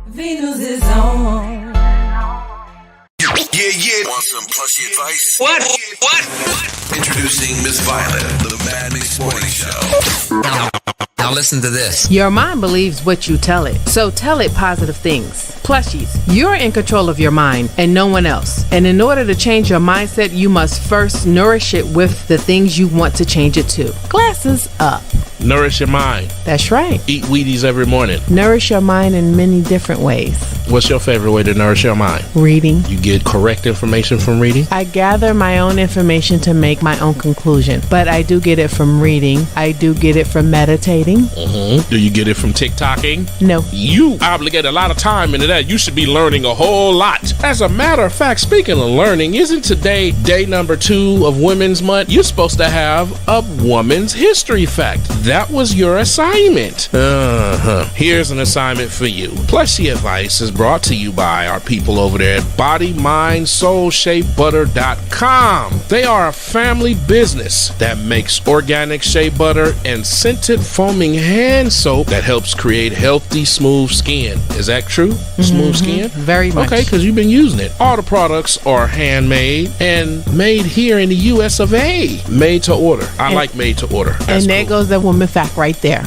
Venus is on. Yeah. Want some plushy advice? What? Introducing Miss Violet, the Mad Mix Morning Show. Now listen to this. Your mind believes what you tell it, so tell it positive things. Plushies, you're in control of your mind and no one else. And in order to change your mindset, you must first nourish it with the things you want to change it to. Glasses up. Nourish your mind. That's right. Eat Wheaties every morning. Nourish your mind in many different ways. What's your favorite way to nourish your mind? Reading. You get correct information from reading? I gather my own information to make my own conclusion, but I do get it from reading. I do get it from meditating. Mm-hmm. Do you get it from TikToking? No. You obligate a lot of time into that. You should be learning a whole lot. As a matter of fact, speaking of learning, isn't today day number 2 of Women's Month? You're supposed to have a woman's history fact. That was your assignment. Here's an assignment for you. Plushy Advice is brought to you by our people over there at BodyMindSoulShapeButter.com. They are a family business that makes organic shea butter and scented foaming hand soap that helps create healthy, smooth skin. Is that true? Smooth skin? Very much. Okay, because you've been using it. All the products are handmade and made here in the US of A. Made to order. I like made to order. That's and there cool. goes the woman fact right there.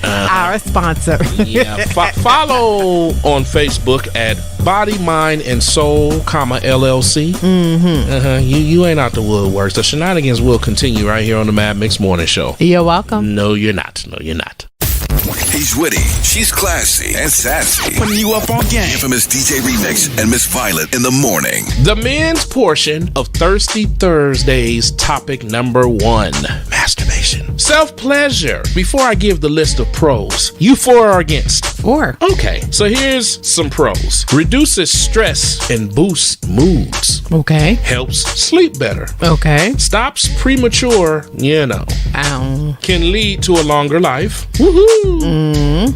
Our sponsor. Yeah. Follow on Facebook at Body, Mind, and Soul, LLC. Mm-hmm. You ain't out the woodworks. The shenanigans will continue right here on the Mad Mix Morning Show. You're welcome. No, you're not. No, you're not. He's witty, she's classy, and sassy. Putting you up on game. Infamous DJ Remix and Miss Violet in the morning. The men's portion of Thirsty Thursday's topic number 1, masturbation. Self-pleasure. Before I give the list of pros, you for or against? For. Okay, so here's some pros. Reduces stress and boosts moods. Okay. Helps sleep better. Okay. Stops premature, Ow. can lead to a longer life. Woohoo!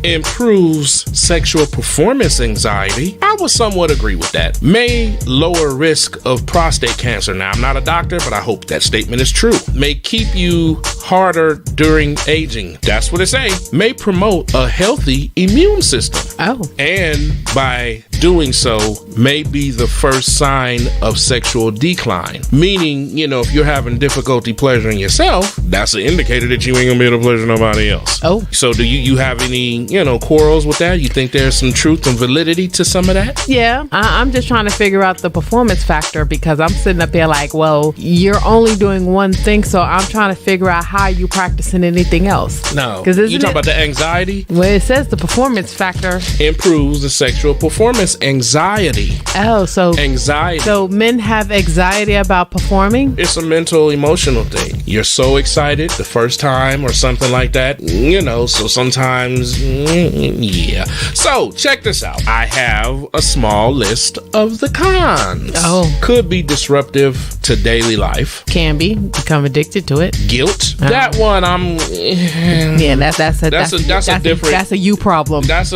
Improves sexual performance anxiety. I would somewhat agree with that. May lower risk of prostate cancer. Now, I'm not a doctor, but I hope that statement is true. May keep you harder during aging. That's what it say. May promote a healthy immune system. Oh. And by doing so, may be the first sign of sexual decline. Meaning, if you're having difficulty pleasuring yourself, that's an indicator that you ain't gonna be able to pleasure nobody else. Oh. So do you have any, quarrels with that? You think there's some truth and validity to some of that? Yeah. I'm just trying to figure out the performance factor because I'm sitting up there like, well, you're only doing one thing, so I'm trying to figure out how you practicing anything else. No. Because you talking about the anxiety? Well, it says the performance factor improves the sexual performance anxiety. Oh, so anxiety. So men have anxiety about performing? It's a mental, emotional thing. You're so excited the first time or something like that, so sometimes, yeah. So check this out. I have a small list of the cons. Oh. Could be disruptive to daily life. Can be. Become addicted to it. Guilt. That one, yeah, that's a different. That's a you problem. That's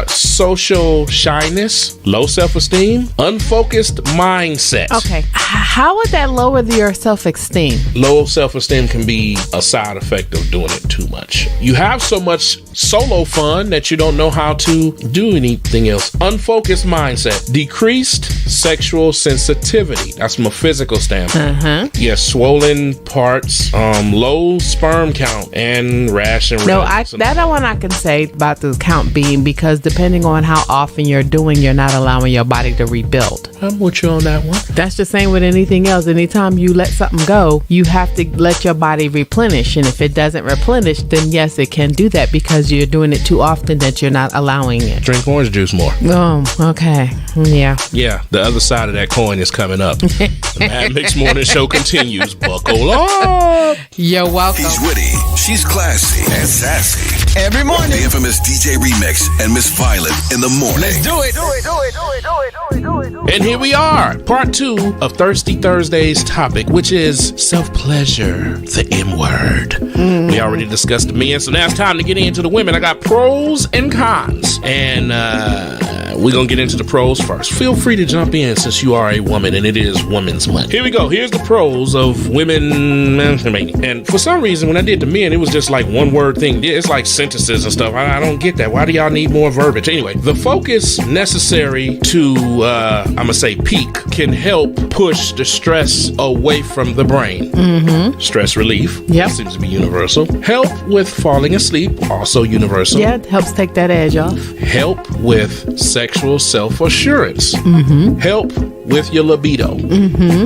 social shyness, low self-esteem, unfocused mindset. Okay. How would that lower your self-esteem? Low self-esteem can be a side effect of doing it too much. You have so much solo fun that you don't know how to do anything else. Unfocused mindset, decreased sexual sensitivity. That's from a physical standpoint. Yeah, swollen parts, low sperm count, and rash and No, that one I can say about the count being because depending on how often you're doing, you're not allowing your body to rebuild. I'm with you on that one. That's the same with anything else. Anytime you let something go, you have to let your body replenish. And if it doesn't replenish, then yes, it can do that because you're doing it too often that you're not allowing it. Drink orange juice more. Oh, okay. Yeah. Yeah, the other side of that coin is coming up. The Mad Mix Morning Show continues. Buckle up. You're welcome. He's witty, she's classy, and sassy. Every morning. The infamous DJ Remix and Miss Violet in the morning. Let's do it. And here we are, part 2 of Thirsty Thursday's topic, which is self-pleasure, the M word. We already discussed the men, so now it's time to get into the women. I got pros and cons, and we're gonna get into the pros first. Feel free to jump in since you are a woman and it is Women's Month. Here we go. Here's the pros of women masturbating. And for some reason, when I did the men, it was just like one word thing. It's like sentences and stuff. I don't get that. Why do y'all need more verbiage? Anyway, the focus necessary to, I'm gonna say peak, can help push the stress away from the brain. Stress relief. Yep. Seems to be universal. Help with falling asleep. Also universal. Yeah, it helps take that edge off. Help with sexual self-assurance. Help with your libido.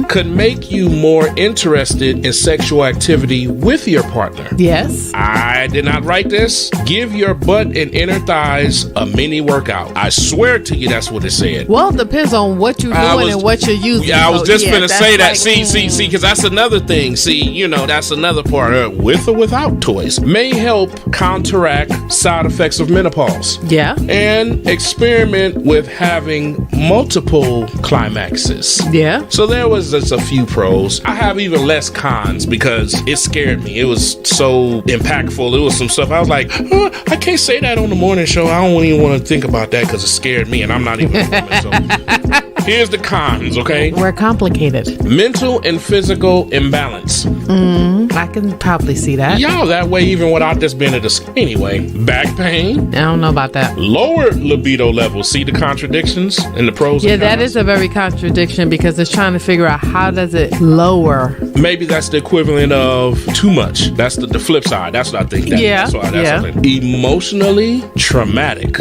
Could make you more interested in sexual activity with your partner. Yes. I did not write this. Give your butt and inner thighs a mini workout. I swear to you, that's what it said. Well, it depends on what you're doing and what you're using. Yeah, I was just yeah, gonna say that. like, See, because that's another thing. See, that's another part. With or without toys may help counteract side effects of menopause. Yeah. And experiment with having multiple climaxes. Yeah. So there was just a few pros. I have even less cons because it scared me. It was so impactful. It was some stuff I was like, I can't say that on the morning show. I don't even want to think about that because it scared me, and I'm not even a woman. So here's the cons, okay? We're complicated. Mental and physical imbalance. I can probably see that. Y'all that way even without this being a discussion. Anyway, back pain. I don't know about that. Lower libido levels. See the contradictions and the pros and Yeah, that cons? is a very contradiction because it's trying to figure out how does it lower. Maybe that's the equivalent of too much. That's the flip side. That's what I think. That's what I think. Emotionally traumatic.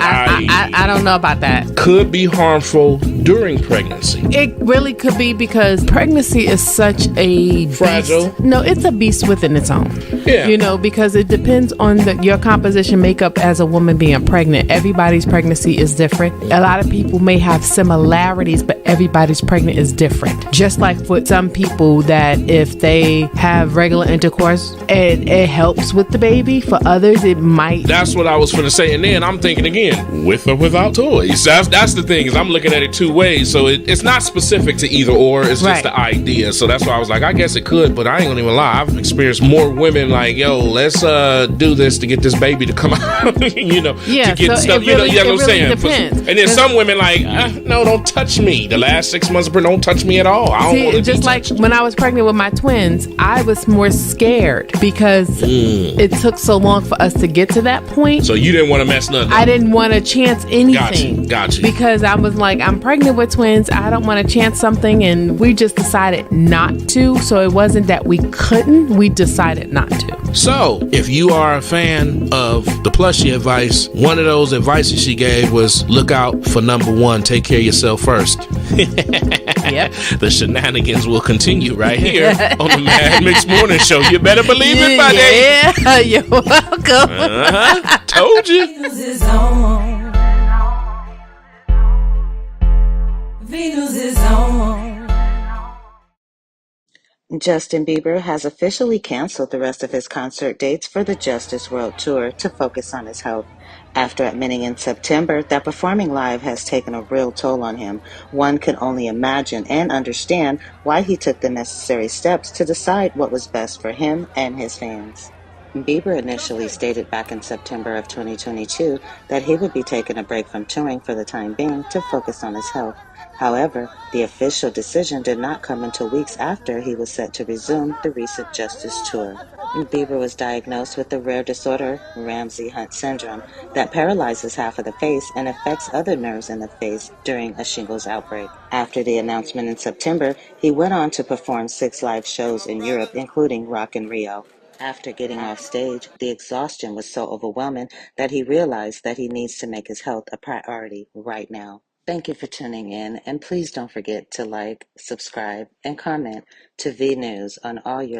I don't know about that. Could be harmful during pregnancy. It really could be because pregnancy is such a Fragile. beast. No, it's a beast within its own. Yeah. Because it depends on your composition makeup as a woman being pregnant. Everybody's pregnancy is different. A lot of people may have similarities, but everybody's pregnant is different. Just like for some people that if they have regular intercourse, it helps with the baby. For others, it might. That's what I was going to say. And then I'm thinking again, with or without toys. That's the thing, is I'm looking at it two ways. So it's not specific to either or. It's just the idea. So that's why I was like, I guess it could, but I ain't gonna even lie. I've experienced more women like, yo, let's do this to get this baby to come out. Yeah, to get so stuff. it really, you know what I'm saying? Depends. And then some women like, no, don't touch me. The last 6 months, don't touch me at all. I don't want to just like when I was pregnant with my twins, I was more scared because it took so long for us to get to that point. So you didn't want to mess nothing up. I didn't want to chance anything. Gotcha. Because I was like, I'm pregnant with twins. I don't want to chance something. And we just decided not to. So it wasn't that we couldn't. We decided not to. So if you are a fan of the plushie advice, one of those advices she gave was look out for number one, take care of yourself first. Yep. The shenanigans will continue right here on the Mad Mix Morning Show. You better believe it, buddy. Yeah, you're welcome. Told you. Venus is on. Venus is on. Justin Bieber has officially canceled the rest of his concert dates for the Justice World Tour to focus on his health. After admitting in September that performing live has taken a real toll on him, one can only imagine and understand why he took the necessary steps to decide what was best for him and his fans. Bieber initially stated back in September of 2022 that he would be taking a break from touring for the time being to focus on his health. However, the official decision did not come until weeks after he was set to resume the recent Justice Tour. Bieber was diagnosed with the rare disorder, Ramsay-Hunt syndrome, that paralyzes half of the face and affects other nerves in the face during a shingles outbreak. After the announcement in September, he went on to perform 6 live shows in Europe, including Rock in Rio. After getting off stage, the exhaustion was so overwhelming that he realized that he needs to make his health a priority right now. Thank you for tuning in, and please don't forget to like, subscribe, and comment to V News on all your